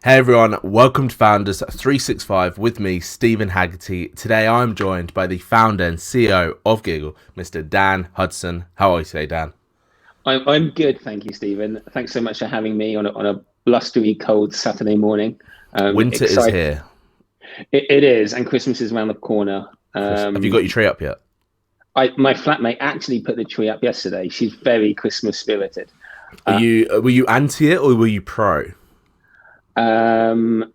Hey everyone, welcome to Founders 365 with me, Steven Haggerty. Today I'm joined by the founder and CEO of gigl, Mr. Dan Hudson. How are you today, Dan? I'm good, thank you, Stephen. Thanks so much for having me on a blustery, cold Saturday morning. Winter is Excited. here. It is, and Christmas is around the corner. Have you got your tree up yet? My flatmate actually put the tree up yesterday. She's very Christmas spirited. Were you anti it or were you pro? Um,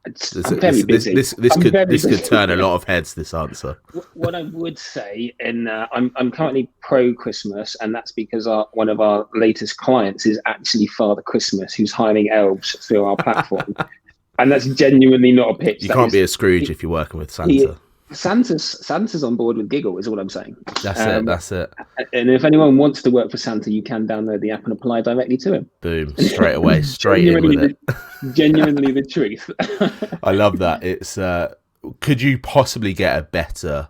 I'm very busy. This I'm very could busy. turn a lot of heads. This answer. What I would say, and I'm currently pro Christmas, and that's because one of our latest clients is actually Father Christmas, who's hiring elves through our platform, and that's genuinely not a pitch. You That can't is, be a Scrooge he, if you're working with he Santa. Santa's on board with gigl, is all I'm saying. That's it. Um, That's it. and if anyone wants to work for Santa, you can download the app and apply directly to him. Boom. Straight away. Straight in with genuinely, it. genuinely the truth. I love that. It's could you possibly get a better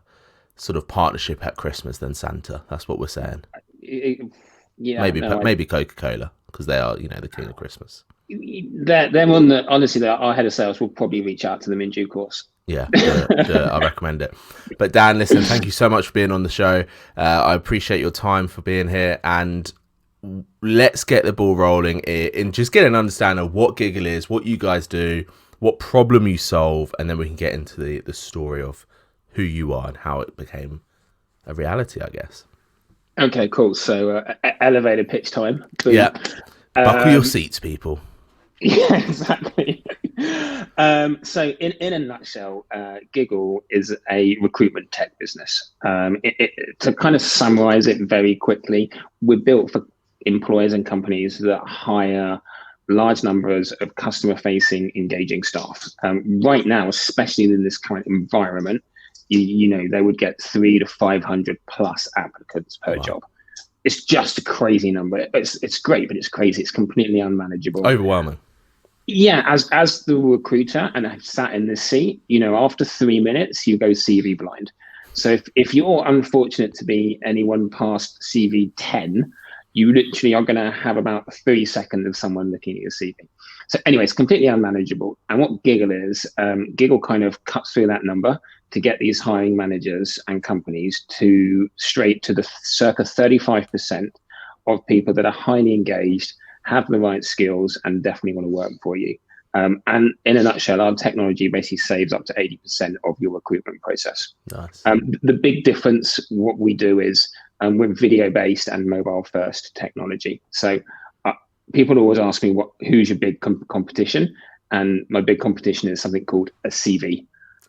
sort of partnership at Christmas than Santa? That's what we're saying. Yeah, Maybe no, maybe Coca-Cola because they are, the king of Christmas. they're on the honestly. Our head of sales will probably reach out to them in due course. Yeah, do it. I recommend it. But Dan, listen, thank you so much for being on the show. I appreciate your time for being here, and let's get the ball rolling and just get an understanding of what gigl is, what you guys do, what problem you solve, and then we can get into the story of who you are and how it became a reality, I guess. Okay, cool. So elevator pitch time. Boom. Yeah, buckle your Um, seats, people. Yeah, exactly. So in a nutshell, gigl is a recruitment tech business. To kind of summarize it very quickly, we're built for employers and companies that hire large numbers of customer-facing, engaging staff. Right now, especially in this current environment, you know they would get 300 to 500 plus applicants per Wow, job. It's just a crazy number. It's great, but it's crazy. It's completely unmanageable. overwhelming. Yeah, as the recruiter, and I've sat in this seat, after 3 minutes, you go CV blind. So if you're unfortunate to be anyone past CV 10, you literally are going to have about 30 seconds of someone looking at your CV. So anyway, it's completely unmanageable. And what gigl is, gigl kind of cuts through that number to get these hiring managers and companies to straight to the circa 35% of people that are highly engaged, have the right skills, and definitely want to work for you. And in a nutshell, our technology basically saves up to 80% of your recruitment process. Nice. The big difference, what we do is we're video-based and mobile-first technology. So people always ask me, who's your big competition? And my big competition is something called a CV.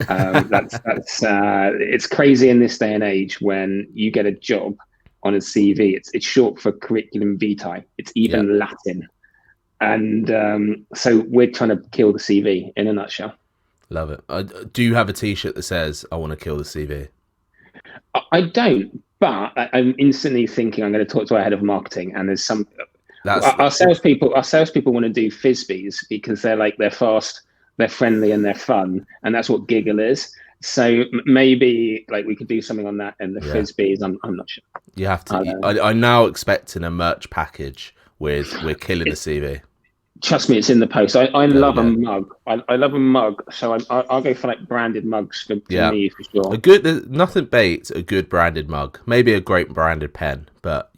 That's it's crazy in this day and age when you get a job on a CV. It's short for curriculum vitae. It's Yeah, even Latin, and so we're trying to kill the CV in a nutshell. love it. Do you have a T-shirt that says "I want to kill the CV"? I don't, but I'm instantly thinking I'm going to talk to our head of marketing, and there's some That's our salespeople. Our salespeople want to do frisbees because they're fast, they're friendly, and they're fun, and that's what gigl is. So maybe like we could do something on that and the yeah. frisbees. I'm not sure. You have to. Um, I'm now expecting a merch package with "We're killing the it, CV." Trust me, it's in the post. I There we love a go. mug. I love a mug. So I'll go for like branded mugs for Yeah, me for sure. there's nothing beats a good branded mug. Maybe a great branded pen, but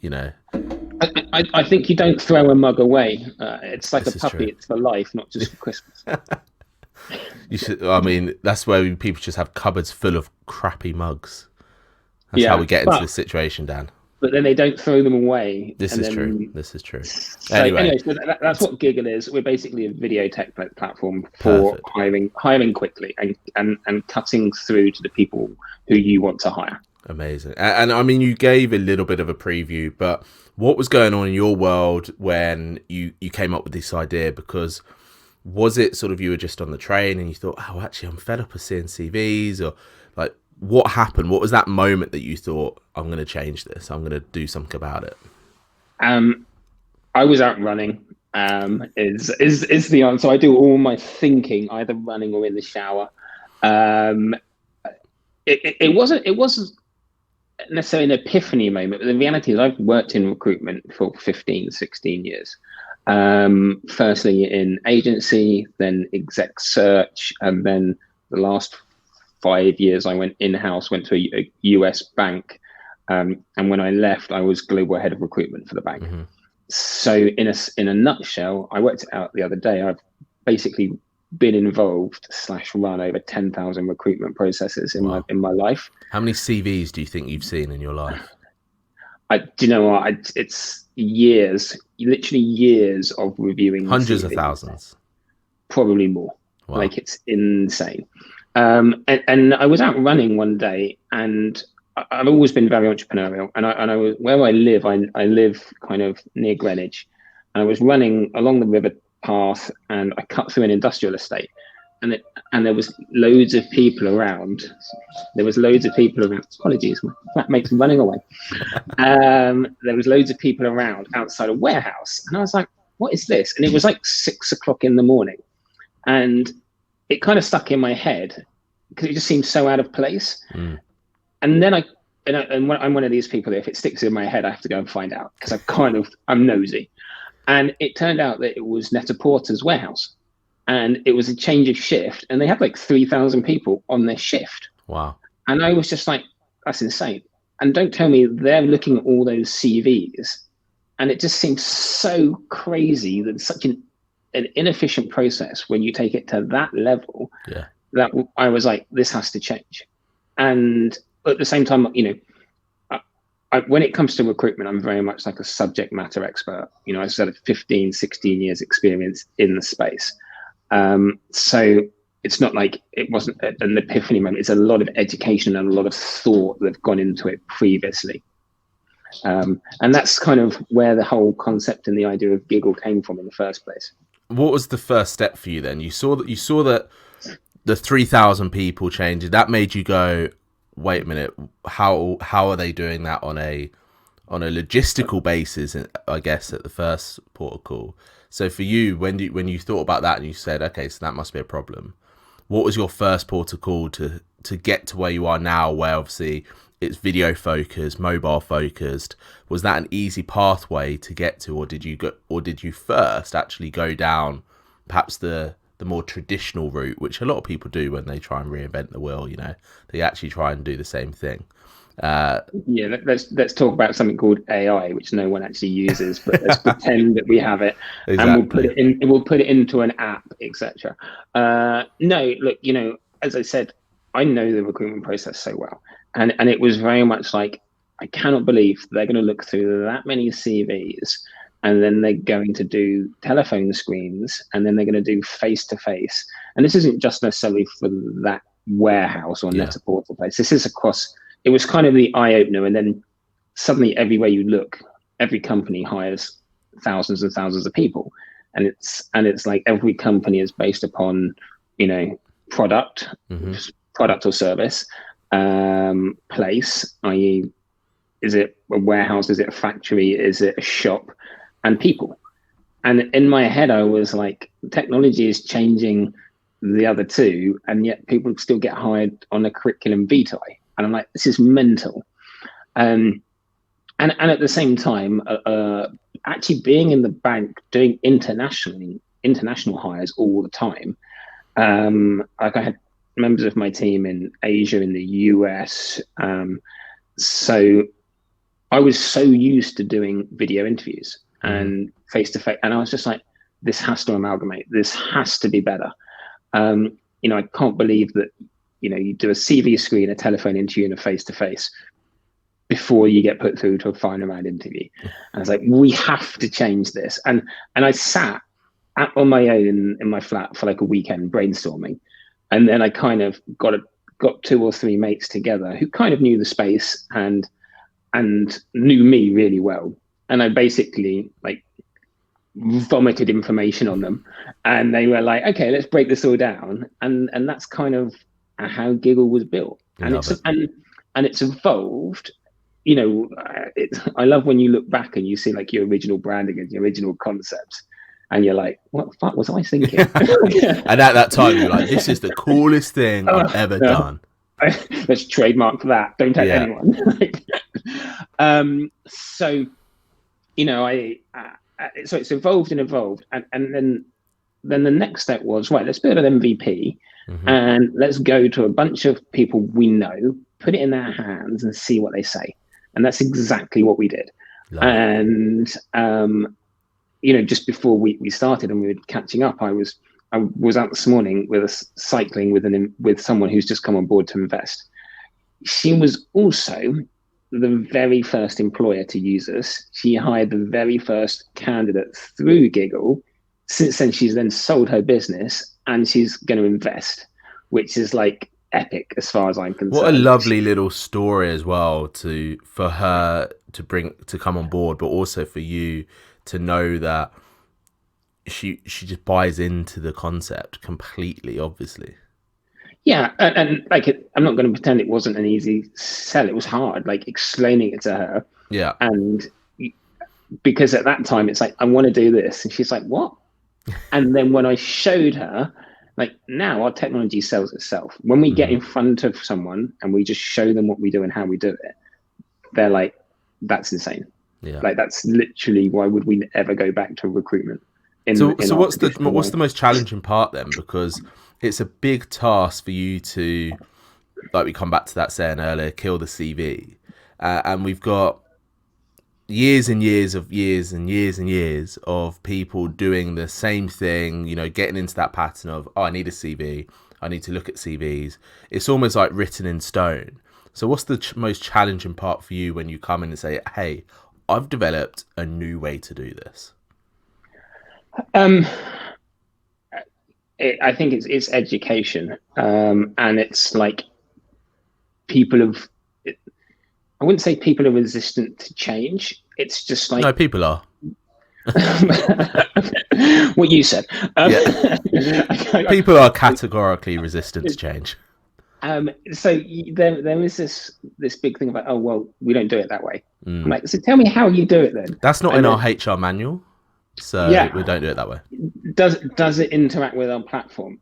I think you don't throw a mug away. It's like a this is puppy. true. It's for life, not just for Christmas. You should. I mean, that's where people just have cupboards full of crappy mugs. That's how we Yeah, get into this situation, Dan. but then they don't throw them away. This And is true. then This is true. so Anyway, anyway, so that's what gigl is. We're basically a video tech platform for perfect. hiring quickly and cutting through to the people who you want to hire. Amazing. And I mean, you gave a little bit of a preview, but what was going on in your world when you came up with this idea? Because was it sort of you were just on the train and you thought, oh, actually, I'm fed up of seeing CVs, or like what happened? What was that moment that you thought, I'm going to change this? I'm going to do something about it? Um, I was out running. Is the answer? I do all my thinking either running or in the shower. Um, it wasn't necessarily an epiphany moment, but the reality is I've worked in recruitment for 15, 16 years. Firstly in agency, then exec search, and then the last 5 years I went in-house, went to a US bank. And when I left, I was global head of recruitment for the bank. Mm-hmm. So in a nutshell, I worked it out the other day. I've basically been involved / run over 10,000 recruitment processes in my life. How many CVs do you think you've seen in your life? Do you know what? It's years, literally years of reviewing Hundreds CVs. of thousands, probably more. Wow. Like, it's insane. And I was out running one day, and I've always been very entrepreneurial. And I was, where I live kind of near Greenwich, and I was running along the river path, and I cut through an industrial estate, and there was loads of people around. Apologies, my flatmate's running away. There was loads of people around outside a warehouse, and I was like, "What is this?" And it was like 6 o'clock in the morning, and it kind of stuck in my head because it just seemed so out of place. Mm. And then I'm one of these people that if it sticks in my head, I have to go and find out because I'm nosy. And it turned out that it was Net-a-Porter's warehouse, and it was a change of shift, and they had like 3,000 people on their shift. Wow. And I was just like, that's insane. And don't tell me they're looking at all those CVs, and it just seems so crazy that it's such an inefficient process when you take it to that level. Yeah. That I was like, this has to change. And at the same time, when it comes to recruitment, I'm very much like a subject matter expert. I said 15, 16 years experience in the space. So it's not like it wasn't an epiphany moment. It's a lot of education and a lot of thought that have gone into it previously. And that's kind of where the whole concept and the idea of gigl came from in the first place. What was the first step for you then? You saw that the 3,000 people changed. That made you go, wait a minute, how are they doing that on a logistical basis, I guess, at the first port of call? So for you, when you thought about that and you said, okay, so that must be a problem, what was your first port of call to get to where you are now, where obviously it's video focused, mobile focused? Was that an easy pathway to get to, or did you first actually go down perhaps the more traditional route, which a lot of people do when they try and reinvent the wheel? They actually try and do the same thing. Let's talk about something called AI, which no one actually uses, but let's pretend that we have it. Exactly. And we'll put it into an app, etc. No, look, as I said, I know the recruitment process so well, and it was very much like, I cannot believe they're going to look through that many CVs, and then they're going to do telephone screens, and then they're going to do face-to-face. And this isn't just necessarily for that warehouse or Net-a-Porter place. This is across. It was kind of the eye-opener, and then suddenly everywhere you look, every company hires thousands and thousands of people, and it's like every company is based upon product, mm-hmm. product or service, place, i.e., is it a warehouse, is it a factory, is it a shop, and people. And in my head, I was like, technology is changing the other two, and yet people still get hired on a curriculum vitae. And I'm like, this is mental. And at the same time, actually being in the bank, doing international hires all the time. Like, I had members of my team in Asia, in the US. So I was so used to doing video interviews and face-to-face, and I was just like, this has to amalgamate. This has to be better. I can't believe that, you do a CV screen, a telephone interview, and a face-to-face before you get put through to a final round interview. And I was like, we have to change this. And I sat on my own in my flat for like a weekend brainstorming. And then I kind of got 2 or 3 mates together who kind of knew the space and knew me really well. And I basically like vomited information on them, and they were like, okay, let's break this all down. And that's kind of how gigl was built. And it's evolved. I love when you look back and you see like your original branding and your original concepts, and you're like, what the fuck was I thinking? And at that time, you're like, this is the coolest thing I've ever done. Let's trademark that. Don't tell anyone. So, so it's evolved and evolved, and then the next step was, right, let's build an MVP, and let's go to a bunch of people we know, put it in their hands, and see what they say. And that's exactly what we did. Love and just before we started and we were catching up, I was out this morning cycling with someone who's just come on board to invest. She was also the very first employer to use us. She hired the very first candidate through gigl. Since then, she's then sold her business and she's going to invest, which is like epic as far as I'm concerned. What a lovely little story as well for her to come on board, but also for you to know that she just buys into the concept completely, obviously. Yeah, and like I'm not going to pretend it wasn't an easy sell. It was hard, like explaining it to her. Yeah. And because at that time it's like, I want to do this, and she's like, what? And then when I showed her, like, now our technology sells itself. When we get in front of someone and we just show them what we do and how we do it, they're like, that's insane. Yeah. Like, that's literally, why would we ever go back to recruitment? So what's the most challenging part then? Because it's a big task for you to, like we come back to that saying earlier, kill the CV. And we've got years and years of people doing the same thing, getting into that pattern of, I need a CV, I need to look at CVs. It's almost like written in stone. So what's the most challenging part for you when you come in and say, hey, I've developed a new way to do this? I think it's education, and it's like I wouldn't say people are resistant to change. It's just like, no, people are. What you said. People are categorically resistant to change. So there is this big thing about, oh well, we don't do it that way. I'm like, so tell me how you do it then. That's not in our HR manual, so we don't do it that way. Does it interact with our platform?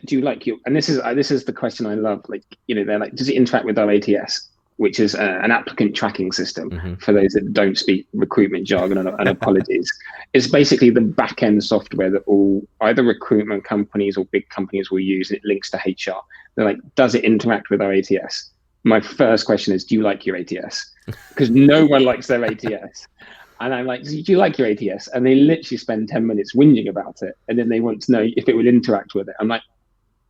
Do you like your? And this is the question I love. Like, they're like, does it interact with our ATS, which is an applicant tracking system for those that don't speak recruitment jargon, and apologies. It's basically the back end software that all either recruitment companies or big companies will use, and it links to HR. They're like, does it interact with our ATS? My first question is, do you like your ATS? Because no one likes their ATS. And I'm like, do you like your ATS? And they literally spend 10 minutes whinging about it. And then they want to know if it will interact with it. I'm like,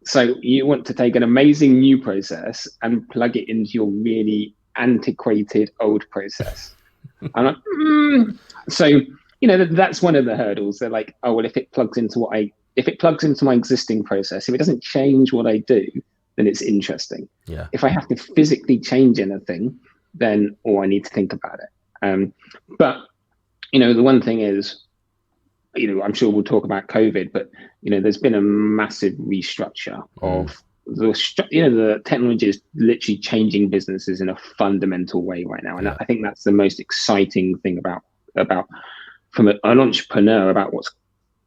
so you want to take an amazing new process and plug it into your really antiquated old process? I'm like, So, that's one of the hurdles. They're like, oh, well, if it plugs into my existing process, if it doesn't change what I do, then it's interesting. Yeah. If I have to physically change anything, then I need to think about it. But the one thing is, I'm sure we'll talk about COVID, but there's been a massive restructure of the technology is literally changing businesses in a fundamental way right now, and I think that's the most exciting thing about from an entrepreneur about what's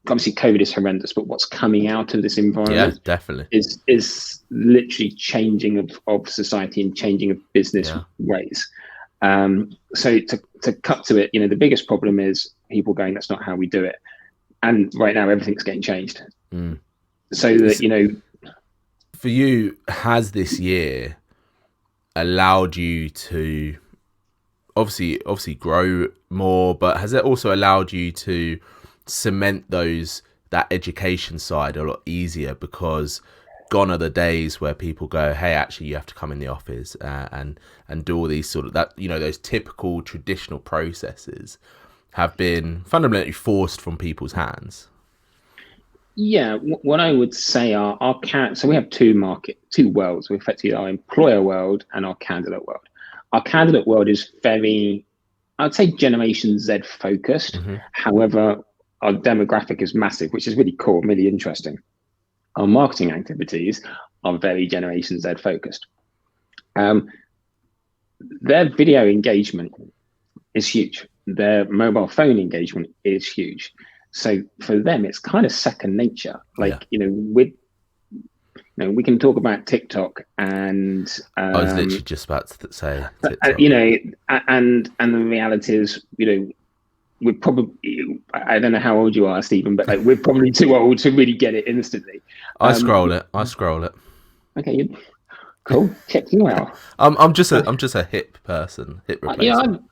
obviously COVID is horrendous, but what's coming out of this environment, definitely is literally changing of society and changing of business ways. So to cut to it, the biggest problem is people going, that's not how we do it. And right now everything's getting changed. So that, for you, has this year allowed you to obviously grow more, but has it also allowed you to cement that education side a lot easier? Because gone are the days where people go, hey, actually you have to come in the office and do all these sort of those typical traditional processes have been fundamentally forced from people's hands. Yeah, what I would say so we have two worlds. We effectively our employer world and our candidate world. Our candidate world is very, I'd say, Generation Z focused. However, our demographic is massive, which is really cool, really interesting. Our marketing activities are very Generation Z focused. Their video engagement is huge. Their mobile phone engagement is huge. So for them, it's kind of second nature. Like, we can talk about TikTok and I was literally just about to say TikTok. And the reality is, we're probably, I don't know how old you are, Stephen, but like we're probably too old to really get it instantly. I scroll it. Okay, cool. Check you out. I'm just a hip person, hip Yeah, replacement.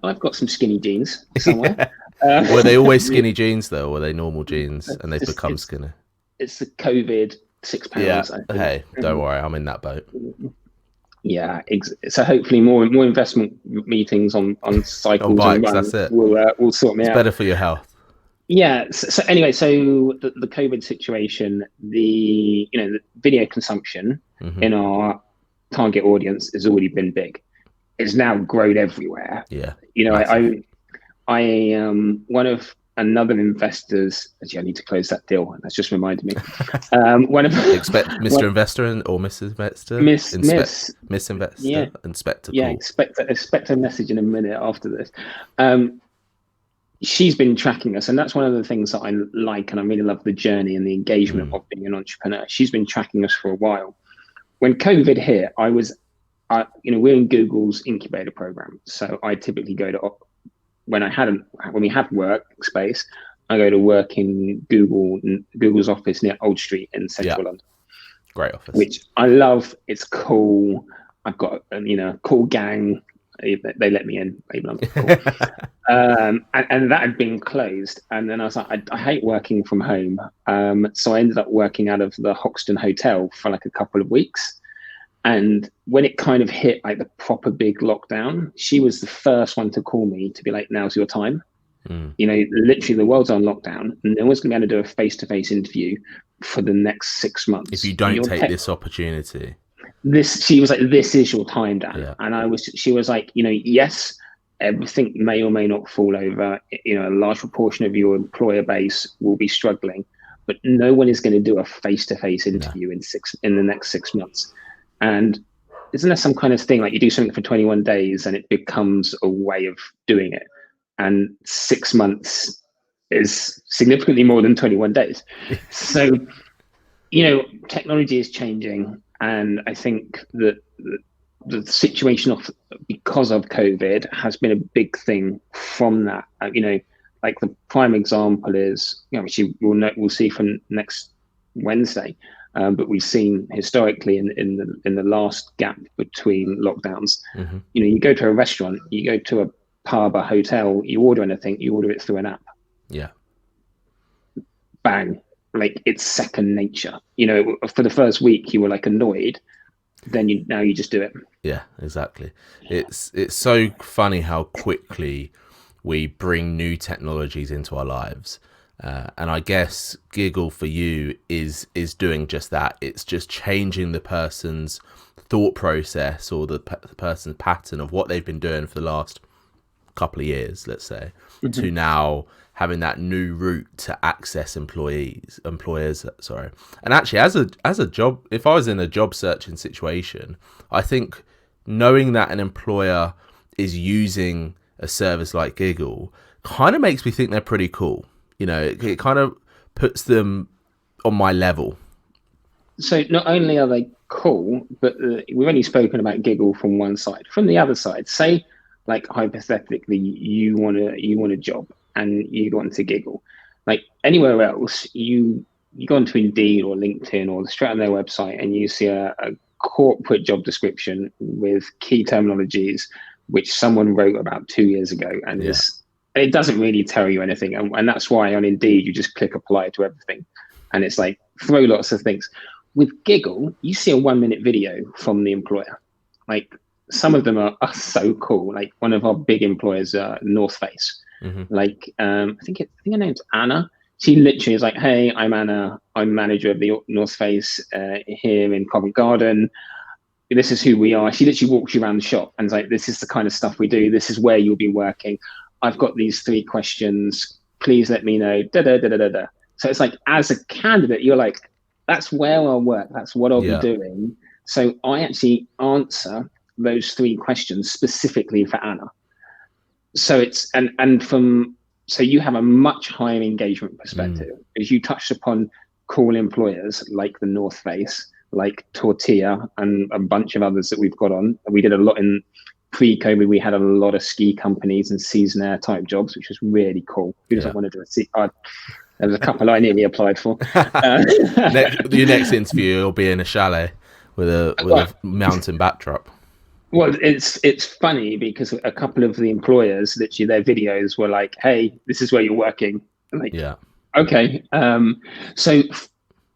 I've got some skinny jeans somewhere. Were they always skinny jeans though, or were they normal jeans and they've become skinny? It's the COVID 6 Yeah. pounds. I think. Hey, don't worry, I'm in that boat. Yeah, so hopefully more investment meetings on cycles On and bikes, runs that's it. will sort me It's out. better for your health. Yeah. So anyway, so the COVID situation, the video consumption in our target audience has already been big. It's now grown everywhere. Yeah. I one of another investors. Actually, I need to close that deal. That's just reminded me. One of expect Mr. Investor or Mrs. Investor, Miss Investor, yeah, Inspector. Yeah, cool. expect a message in a minute after this. She's been tracking us, and that's one of the things that I like, and I really love the journey and the engagement of being an entrepreneur. She's been tracking us for a while. When COVID hit, we're in Google's incubator program, so I typically go to when we have workspace, I go to work in Google's office near Old Street in central London. Great office, which I love. It's cool. I've got a cool gang. They let me in. Cool. And that had been closed. And then I was like, I hate working from home. So I ended up working out of the Hoxton Hotel for like a couple of weeks. And when it kind of hit like the proper big lockdown, she was the first one to call me to be like, now's your time. Literally the world's on lockdown and no one's going to be able to do a face-to-face interview for the next 6 months. If you don't take this opportunity. She was like, this is your time, Dan. Yeah. And she was like, yes, everything may or may not fall over. A large proportion of your employer base will be struggling, but no one is going to do a face-to-face interview in the next 6 months. And isn't there some kind of thing like you do something for 21 days and it becomes a way of doing it? And 6 months is significantly more than 21 days. So, technology is changing. And I think that the situation because of COVID has been a big thing from that. Like the prime example is, which we'll see from next Wednesday. But we've seen historically in the last gap between lockdowns, you go to a restaurant, you go to a pub, a hotel, you order anything, you order it through an app. Yeah. Bang. Like it's second nature. For the first week you were like annoyed, then now you just do it. Yeah, exactly. It's so funny how quickly we bring new technologies into our lives. And I guess gigl for you is doing just that. It's just changing the person's thought process or the person's pattern of what they've been doing for the last couple of years, let's say, to now having that new route to access employers. And actually, as a job, if I was in a job searching situation, I think knowing that an employer is using a service like gigl kind of makes me think they're pretty cool. It kind of puts them on my level. So not only are they cool, but we've only spoken about gigl from one side. From the other side, say like hypothetically you want a job and you go onto gigl. Like anywhere else, you go onto Indeed or LinkedIn or straight on their website and you see a corporate job description with key terminologies which someone wrote about 2 years ago, and it doesn't really tell you anything. And that's why on Indeed you just click apply to everything, and it's like throw lots of things. With gigl, you see a 1 minute video from the employer. Like some of them are so cool. Like one of our big employers, North Face. Like I think her name's Anna. She literally is like, hey, I'm Anna. I'm manager of the North Face here in Covent Garden. This is who we are. She literally walks you around the shop and is like, this is the kind of stuff we do. This is where you'll be working. I've got these 3 questions. Please let me know. Da, da, da, da, da, da. So it's like, as a candidate, you're like, that's where I'll work. That's what I'll be doing. So I actually answer those 3 questions specifically for Anna. So it's, so you have a much higher engagement perspective, as you touched upon cool employers like the North Face, like Tortilla, and a bunch of others that we've got on. We did a lot in pre-COVID, we had a lot of ski companies and seasonaire type jobs, which was really cool. Who doesn't want to do a sea? There was a couple I nearly applied for. Your next interview will be in a chalet with a mountain backdrop. Well, it's funny because a couple of the employers, literally their videos were like, "Hey, this is where you're working." I'm like, yeah, okay. So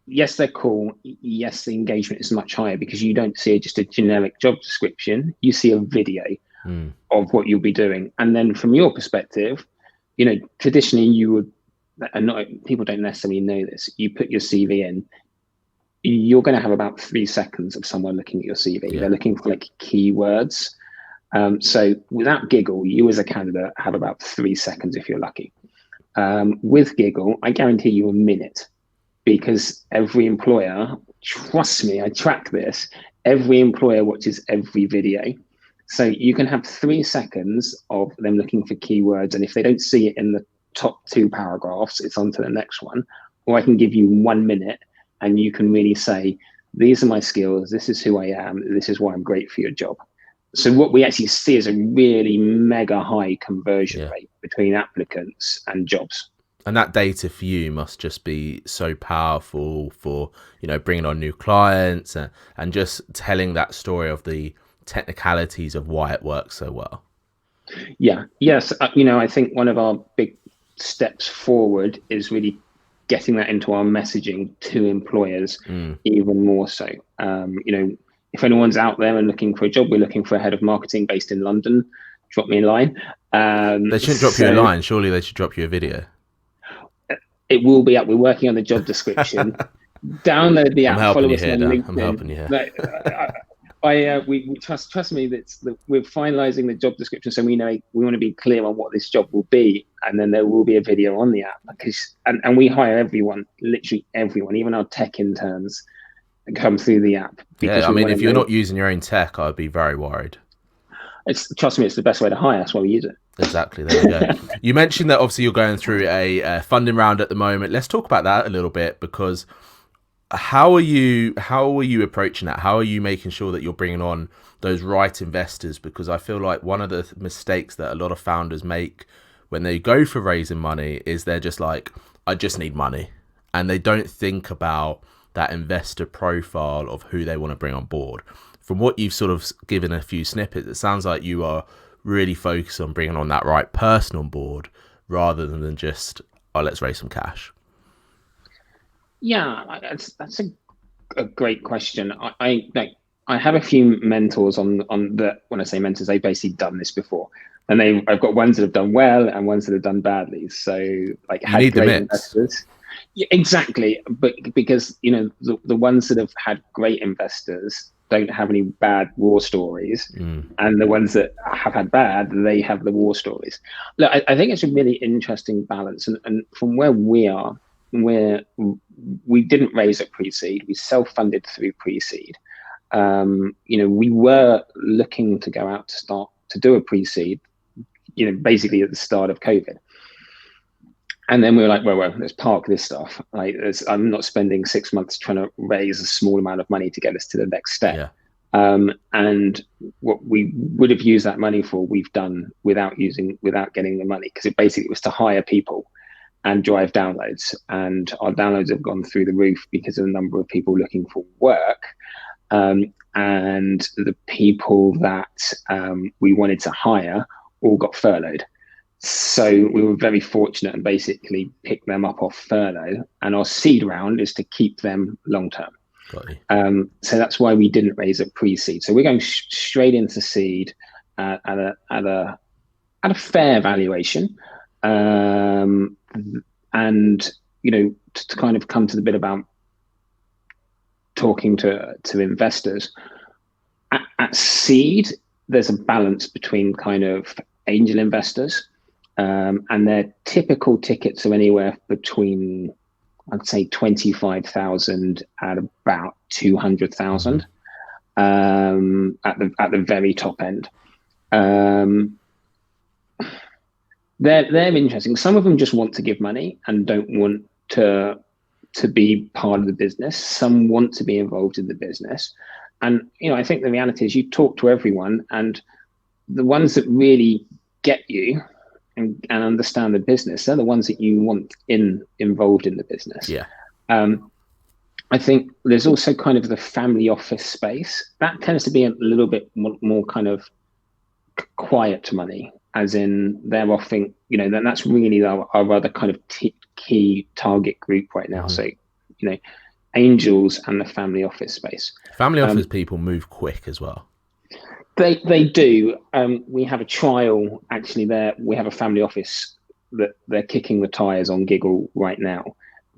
yes, they're cool. Yes, the engagement is much higher because you don't see just a generic job description. You see a video of what you'll be doing, and then from your perspective, traditionally you would. And not people don't necessarily know this. You put your CV in, you're going to have about 3 seconds of someone looking at your CV. Yeah. They're looking for like keywords. So without gigl, you as a candidate have about 3 seconds if you're lucky. With gigl, I guarantee you a minute, because every employer, trust me, I track this. Every employer watches every video. So you can have 3 seconds of them looking for keywords, and if they don't see it in the top 2 paragraphs, it's on to the next one. Or I can give you 1 minute and you can really say, these are my skills, this is who I am, this is why I'm great for your job. So what we actually see is a really mega high conversion rate between applicants and jobs. And that data for you must just be so powerful for, bringing on new clients and just telling that story of the technicalities of why it works so well. Yeah. Yes. I think one of our big steps forward is really getting that into our messaging to employers even more so. If anyone's out there and looking for a job, we're looking for a head of marketing based in London. Drop me a line. They shouldn't drop you a line. Surely they should drop you a video. It will be up. We're working on the job description. Download the app. I'm helping you here, Dan. I'm helping you here. We trust me that we're finalizing the job description, so we want to be clear on what this job will be, and then there will be a video on the app, because and we hire everyone, literally everyone, even our tech interns come through the app. Yeah, I mean, if you're not using your own tech, I'd be very worried. Trust me, it's the best way to hire. That's why we use it. Exactly. There we go. You mentioned that obviously you're going through a funding round at the moment. Let's talk about that a little bit, because how are you approaching that? How are you making sure that you're bringing on those right investors? Because I feel like one of the mistakes that a lot of founders make when they go for raising money is they're just like, I just need money. And they don't think about that investor profile of who they want to bring on board. From what you've sort of given a few snippets, it sounds like you are really focused on bringing on that right person on board rather than just, let's raise some cash. Yeah, that's a great question. I have a few mentors on the, when I say mentors, they've basically done this before, and I've got ones that have done well and ones that have done badly. So like, you need the mix. Investors. Yeah, exactly. But because the ones that have had great investors don't have any bad war stories, and the ones that have had bad, they have the war stories. Look, I think it's a really interesting balance, and from where we are, where we didn't raise at pre-seed, we self-funded through pre-seed. We were looking to go out to start to do a pre-seed, basically at the start of COVID. And then we were like, well, let's park this stuff. Like, I'm not spending 6 months trying to raise a small amount of money to get us to the next step. Yeah. And what we would have used that money for, we've done without getting the money, because it basically was to hire people and drive downloads. And our downloads have gone through the roof because of the number of people looking for work. And the people that we wanted to hire all got furloughed. So we were very fortunate and basically picked them up off furlough. And our seed round is to keep them long term. So that's why we didn't raise a pre-seed. So we're going straight into seed at a fair valuation. And to kind of come to the bit about talking to investors at seed, there's a balance between kind of angel investors, and their typical tickets are anywhere between, I'd say, 25,000 at about 200,000 at the very top end. They're interesting. Some of them just want to give money and don't want to be part of the business. Some want to be involved in the business. And, I think the reality is you talk to everyone and the ones that really get you and understand the business, they're the ones that you want involved in the business. Yeah. I think there's also kind of the family office space that tends to be a little bit more kind of quiet money, as in they're offering, that's really our other kind of key target group right now. So, angels and the family office space. Family office people move quick as well. They do. We have a trial actually there. We have a family office that they're kicking the tires on gigl right now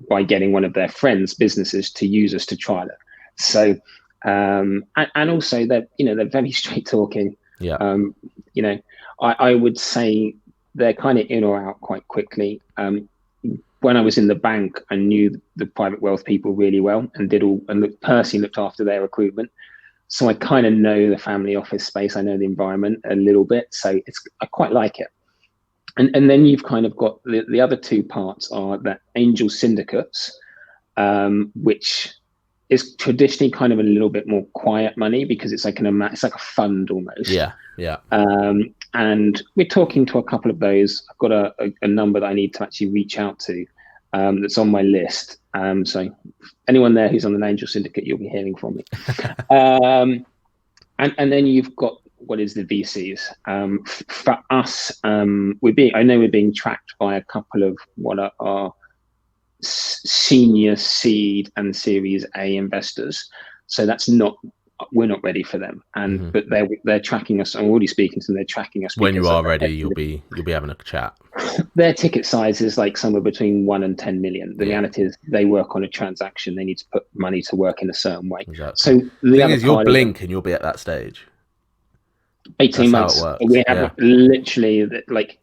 by getting one of their friends' businesses to use us to trial it. So, and also they're very straight talking. Yeah. I would say they're kind of in or out quite quickly. When I was in the bank, I knew the private wealth people really well and personally looked after their recruitment. So I kind of know the family office space. I know the environment a little bit. So I quite like it. And then you've kind of got the other two parts are that angel syndicates, which is traditionally kind of a little bit more quiet money because it's like it's like a fund almost. Yeah. Yeah. And we're talking to a couple of those. I've got a number that I need to actually reach out to that's on my list. So anyone there who's on an angel syndicate, you'll be hearing from me. And then you've got what is the VCs. For us, I know we're being tracked by a couple of what are senior seed and Series A investors. So we're not ready for them, but they're tracking us. I'm already speaking to them. They're tracking us. When you are ready, you'll be having a chat. Their ticket size is like somewhere between 1 and 10 million. The reality is they work on a transaction. They need to put money to work in a certain way. Exactly. So the thing is, you'll blink and you'll be at that stage. 18 months. We have literally like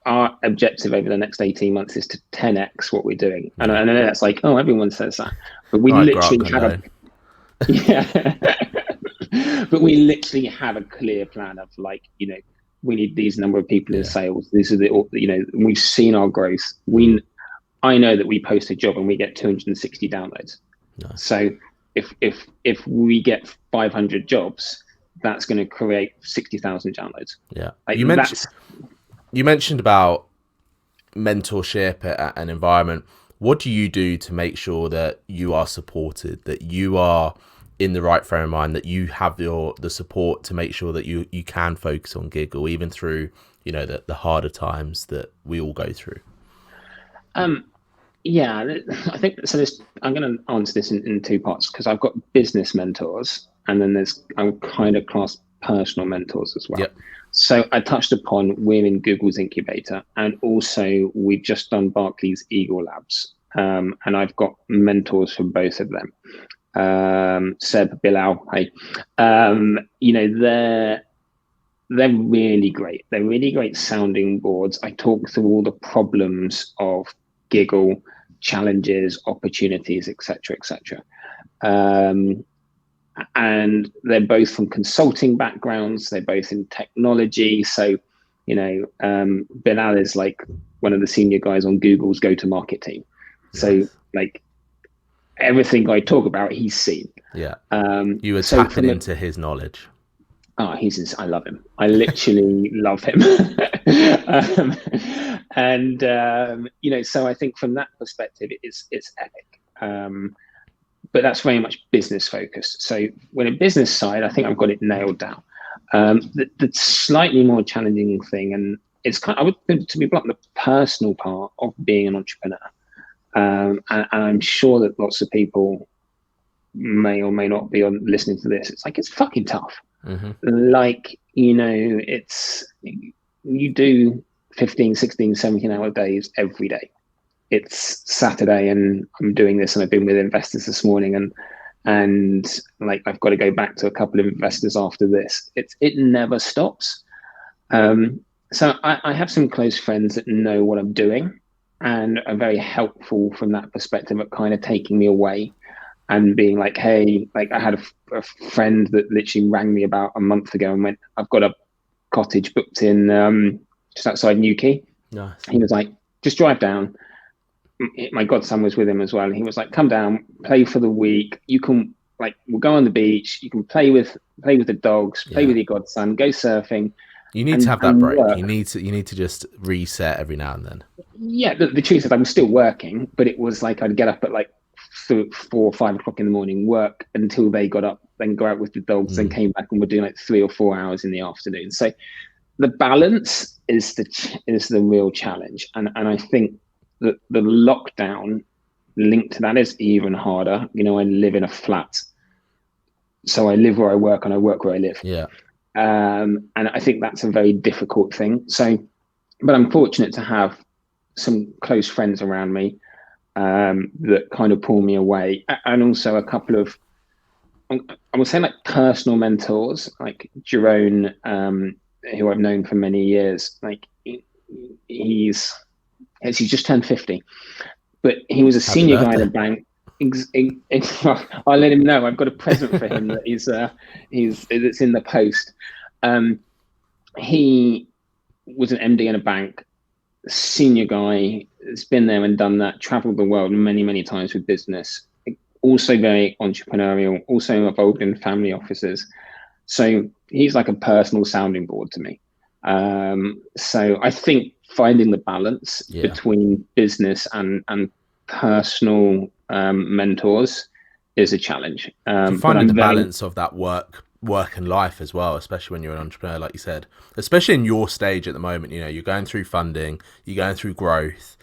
our objective over the next 18 months is to 10x what we're doing. And I know that's like, oh, everyone says that, but we literally have but we literally have a clear plan of like, we need these number of people in sales. These are we've seen our growth. I know that we post a job and we get 260 downloads. Nice. So if we get 500 jobs, that's going to create 60,000 downloads. Yeah. Like you mentioned about mentorship and environment. What do you do to make sure that you are supported, that you are in the right frame of mind, that you have the support to make sure that you can focus on gigl even through the harder times that we all go through? I think so. I'm going to answer this in two parts because I've got business mentors and then I'm kind of class personal mentors as well. Yep. So I touched upon we're in Google's incubator, and also we've just done Barclays Eagle Labs, and I've got mentors from both of them. Seb, Bilal, hey, they're really great. They're really great sounding boards. I talk through all the problems of gigl, challenges, opportunities, etc., etc. And they're both from consulting backgrounds. They're both in technology. So, Bilal is like one of the senior guys on Google's go-to-market team. So, like everything I talk about, he's seen. Yeah. You were tapping into his knowledge. Oh, I love him. I literally love him. So I think from that perspective, it's epic. But that's very much business focused. So when a business side, I think I've got it nailed down. The slightly more challenging thing, and it's to be blunt, the personal part of being an entrepreneur. And I'm sure that lots of people may or may not be listening to this. It's like, it's fucking tough. Mm-hmm. Like, you do 15, 16, 17-hour days every day. It's Saturday and I'm doing this, and I've been with investors this morning, and like I've got to go back to a couple of investors after this. It never stops. So I have some close friends that know what I'm doing and are very helpful from that perspective at kind of taking me away and being like, hey, like I had a friend that literally rang me about a month ago and went, I've got a cottage booked in just outside Newquay. Nice. He was like, just drive down. My godson was with him as well. And he was like, come down, play for the week. You can like, we'll go on the beach. You can play with the dogs, play with your godson, go surfing. You need to have that break. Work. You need to just reset every now and then. Yeah, the truth is I was still working, but it was like I'd get up at like 4 or 5 o'clock in the morning, work until they got up, then go out with the dogs, then came back and we're doing like 3 or 4 hours in the afternoon. So the balance is the real challenge, and I think that the lockdown linked to that is even harder. You know, I live in a flat, so I live where I work and I work where I live. Yeah. And I think that's a very difficult thing. So, but I'm fortunate to have some close friends around me that kind of pull me away, and also a couple of, I would say, like personal mentors, like Jerome, who I've known for many years. Like he's just turned 50, but he was a senior guy in a bank. I'll let him know. I've got a present for him that it's in the post. He was an MD in a bank, senior guy. Has been there and done that. Traveled the world many times with business. Also very entrepreneurial. Also involved in family offices. So he's like a personal sounding board to me. So I think finding the balance between business and personal mentors is a challenge. Finding the balance of that work and life as well, especially when you're an entrepreneur, like you said, especially in your stage at the moment. You know, you're going through funding, you're going through growth.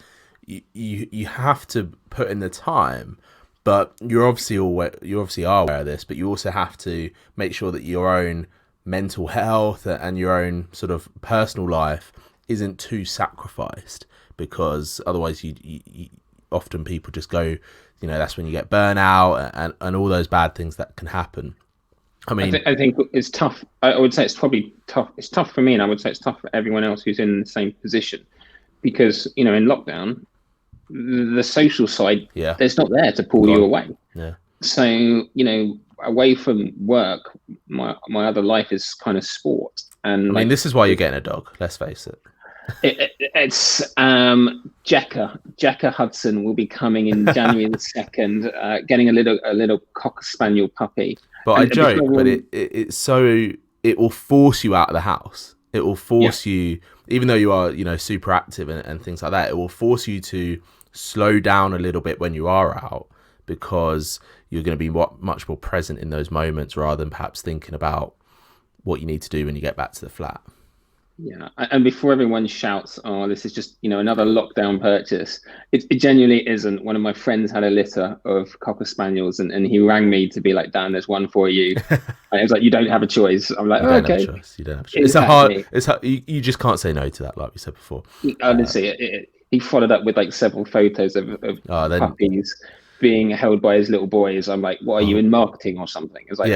You have to put in the time, but you obviously are aware of this, but you also have to make sure that your own mental health and your own sort of personal life isn't too sacrificed, because otherwise you often people just go, you know, that's when you get burnout and all those bad things that can happen. I mean, I think it's tough. I would say it's probably tough. It's tough for me, and I would say it's tough for everyone else who's in the same position, because, you know, in lockdown, the social side, there's not there to pull you away. Yeah. So, you know, away from work, my other life is kind of sport. And I mean, this is why you're getting a dog. Let's face it. It's Jekka Hudson will be coming in January the 2nd, getting a little cocker spaniel puppy. But I joke, but it will force you out of the house. It will force you, even though you are, you know, super active and things like that, it will force you to slow down a little bit when you are out, because you're going to be much more present in those moments rather than perhaps thinking about what you need to do when you get back to the flat. Yeah, and before everyone shouts, "Oh, this is just, you know, another lockdown purchase," it genuinely isn't. One of my friends had a litter of cocker spaniels, and he rang me to be like, "Dan, there's one for you." And it was like, "You don't have a choice." I'm like, "Okay." You don't have a choice. Exactly. It's hard. You just can't say no to that, like we said before. Honestly, he followed up with like several photos of puppies being held by his little boys. I'm like, what are you in marketing or something? It's like,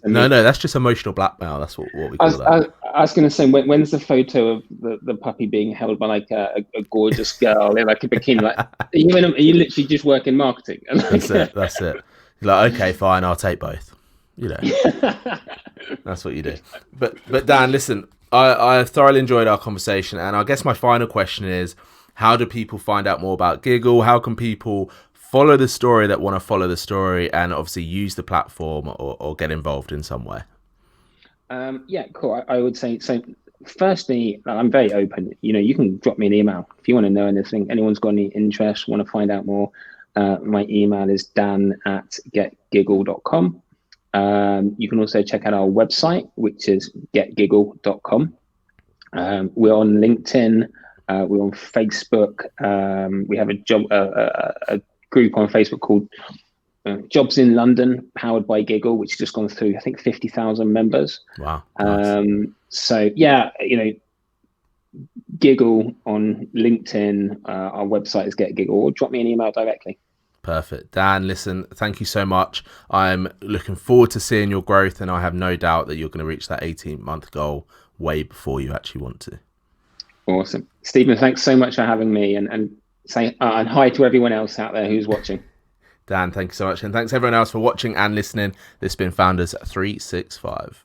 no, that's just emotional blackmail. That's what we call that. I was going to say, when's the photo of the puppy being held by like a gorgeous girl in like a bikini? Like, are you literally just working marketing? And like, that's it. You're like, okay, fine, I'll take both. You know, that's what you do. But Dan, listen, I thoroughly enjoyed our conversation, and I guess my final question is, how do people find out more about gigl? How can people follow the story that want to follow the story, and obviously use the platform or get involved in some way? Yeah, cool. I would say, so firstly, I'm very open. You know, you can drop me an email if you want to know anything. Anyone's got any interest, want to find out more, my email is dan@getgigl.com. You can also check out our website, which is getgigl.com. We're on LinkedIn, we're on Facebook. We have a group on Facebook called Jobs in London, powered by gigl, which has just gone through, I think, 50,000 members. Wow. Nice. So yeah, you know, gigl on LinkedIn, our website is getgigl, or drop me an email directly. Perfect. Dan, listen, thank you so much. I'm looking forward to seeing your growth, and I have no doubt that you're going to reach that 18-month goal way before you actually want to. Awesome. Stephen, thanks so much for having me, and say and hi to everyone else out there who's watching. Dan, thank you so much. And thanks everyone else for watching and listening. This has been Founders 365.